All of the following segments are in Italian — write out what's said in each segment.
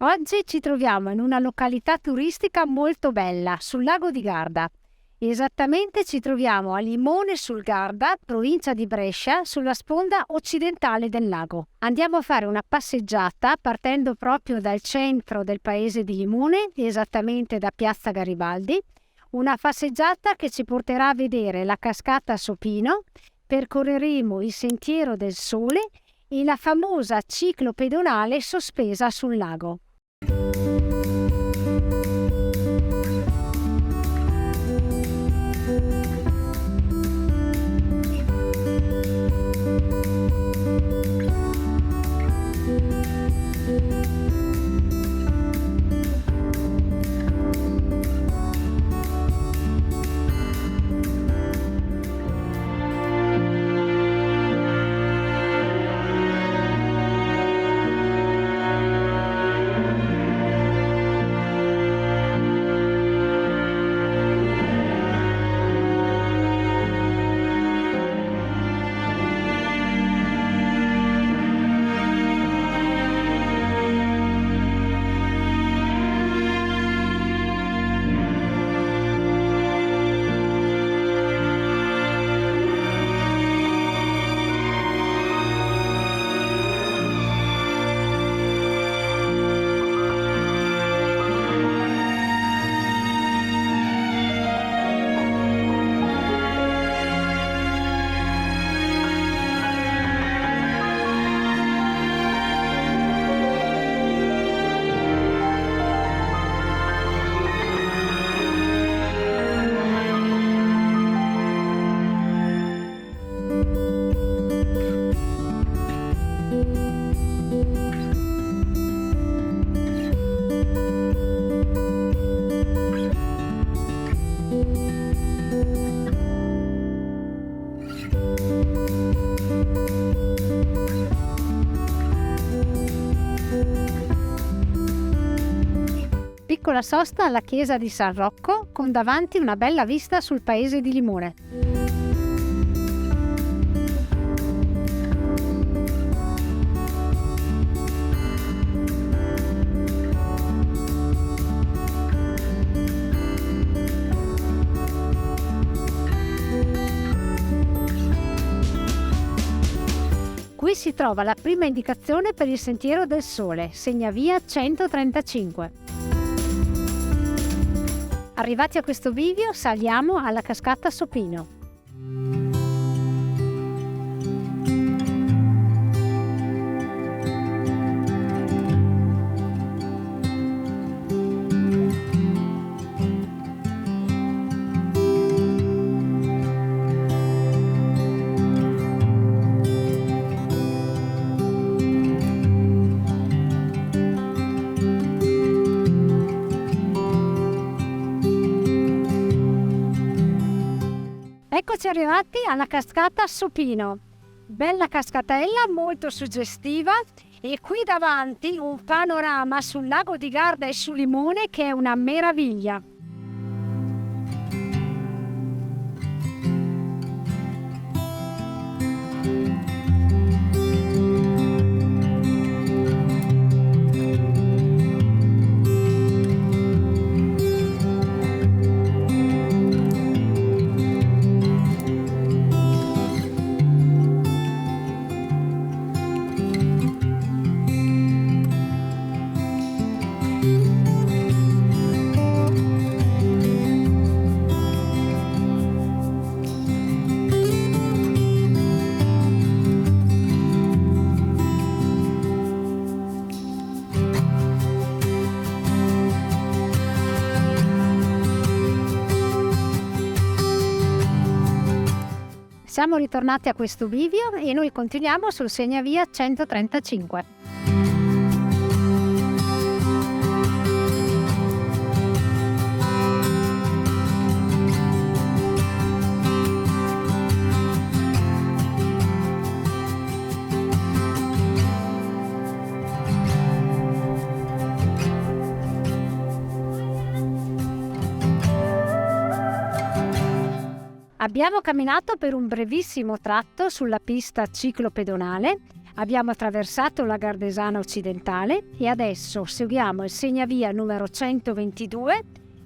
Oggi ci troviamo in una località turistica molto bella, sul lago di Garda. Esattamente ci troviamo a Limone sul Garda, provincia di Brescia, sulla sponda occidentale del lago. Andiamo a fare una passeggiata partendo proprio dal centro del paese di Limone, esattamente da Piazza Garibaldi. Una passeggiata che ci porterà a vedere la cascata Sopino, percorreremo il Sentiero del Sole e la famosa ciclopedonale sospesa sul lago. Piccola sosta alla chiesa di San Rocco, con davanti una bella vista sul paese di Limone. Qui si trova la prima indicazione per il Sentiero del Sole, segnavia 135. Arrivati a questo bivio, saliamo alla cascata Sopino. Eccoci arrivati alla cascata Sopino, bella cascatella molto suggestiva e qui davanti un panorama sul lago di Garda e su Limone che è una meraviglia. Siamo ritornati a questo bivio e noi continuiamo sul segnavia 135. Abbiamo camminato per un brevissimo tratto sulla pista ciclopedonale, Abbiamo attraversato la Gardesana occidentale e adesso seguiamo il segnavia numero 122,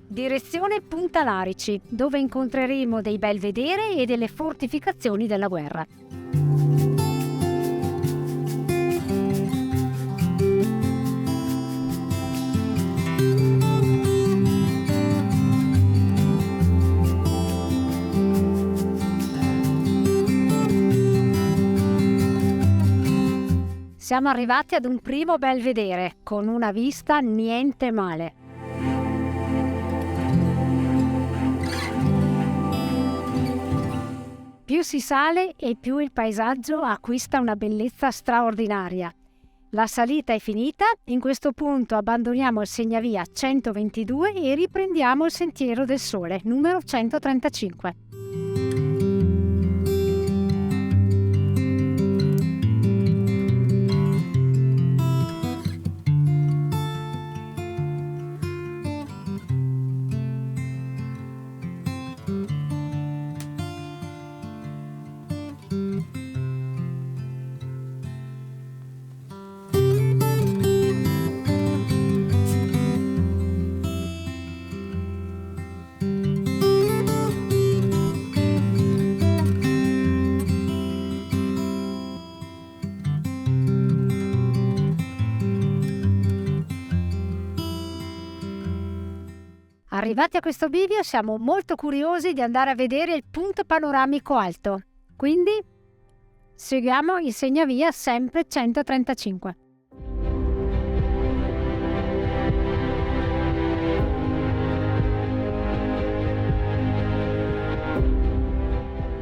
direzione Punta Larici, dove incontreremo dei belvedere e delle fortificazioni della guerra. Siamo arrivati ad un primo belvedere, con una vista niente male. Più si sale e più il paesaggio acquista una bellezza straordinaria. La salita è finita, in questo punto abbandoniamo il segnavia 122 e riprendiamo il Sentiero del Sole, numero 135. Arrivati a questo bivio siamo molto curiosi di andare a vedere il punto panoramico alto, quindi seguiamo il segnavia sempre 135.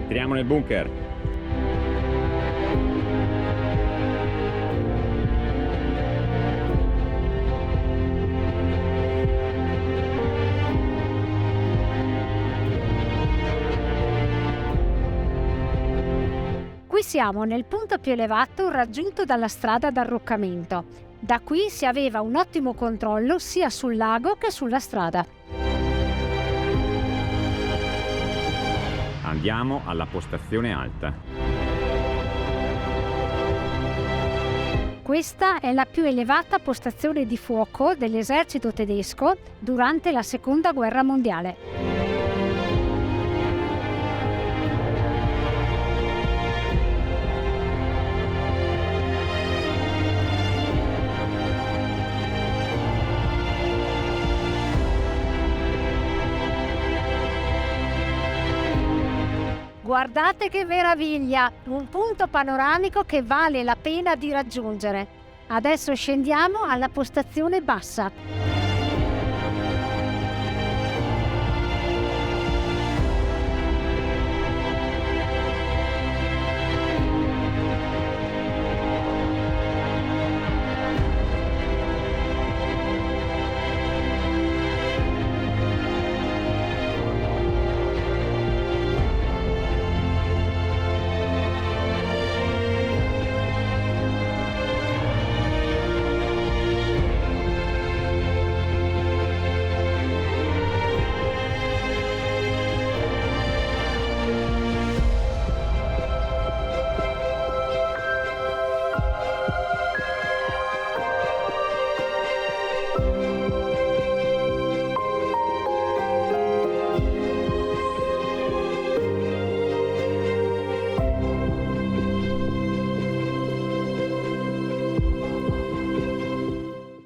Entriamo nel bunker. Qui siamo nel punto più elevato raggiunto dalla strada d'arroccamento. Da qui si aveva un ottimo controllo sia sul lago che sulla strada. Andiamo alla postazione alta. Questa è la più elevata postazione di fuoco dell'esercito tedesco durante la Seconda Guerra Mondiale. Guardate che meraviglia! Un punto panoramico che vale la pena di raggiungere. Adesso scendiamo alla postazione bassa.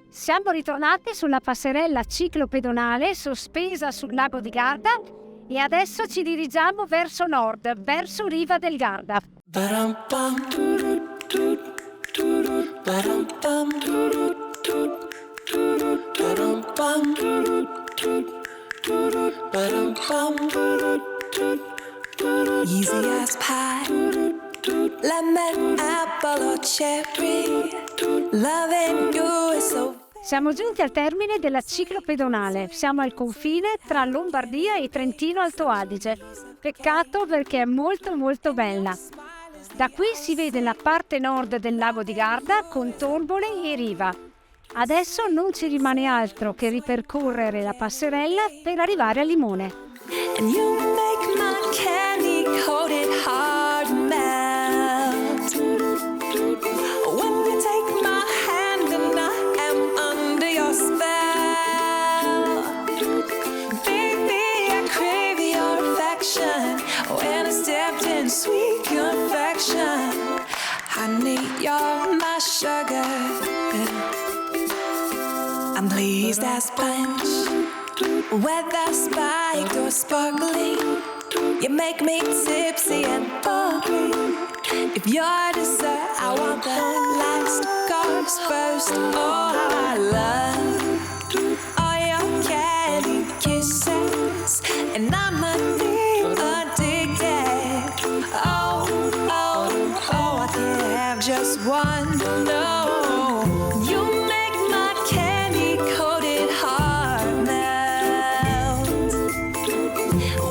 Siamo ritornati sulla passerella ciclopedonale sospesa sul lago di Garda e adesso ci dirigiamo verso nord, verso Riva del Garda. Easy as pie, lemon, apple or cherry, loving you is so. Siamo giunti al termine della ciclopedonale, siamo al confine tra Lombardia e Trentino Alto Adige. Peccato perché è molto bella. Da qui si vede la parte nord del lago di Garda con Torbole e Riva. Adesso non ci rimane altro che ripercorrere la passerella per arrivare a Limone. And you make my candy coated heart melt. and sweet confection. Honey, you're my sugar. I'm pleased as punch, whether spiked or sparkling. You make me tipsy and bubbly. If you're dessert, I want the last course first. Oh, how I love all your candy kisses, and I'm addicted. Oh, oh, oh, I can't have just one. No, you make my candy coated heart melt.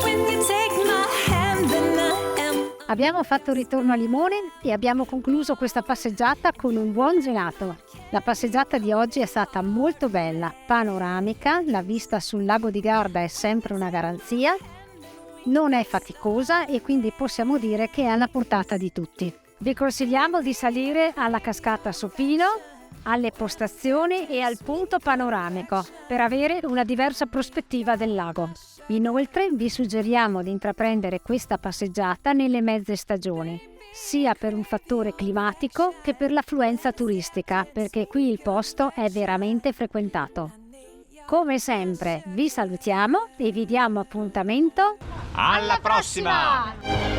When you take my hand, then I am. Abbiamo fatto ritorno a Limone e abbiamo concluso questa passeggiata con un buon gelato. La passeggiata di oggi è stata molto bella, panoramica, la vista sul lago di Garda è sempre una garanzia, non è faticosa e quindi possiamo dire che è alla portata di tutti. Vi consigliamo di salire alla cascata Sopino, alle postazioni e al punto panoramico per avere una diversa prospettiva del lago. Inoltre vi suggeriamo di intraprendere questa passeggiata nelle mezze stagioni, sia per un fattore climatico che per l'affluenza turistica, perché qui il posto è veramente frequentato. Come sempre vi salutiamo e vi diamo appuntamento Alla prossima!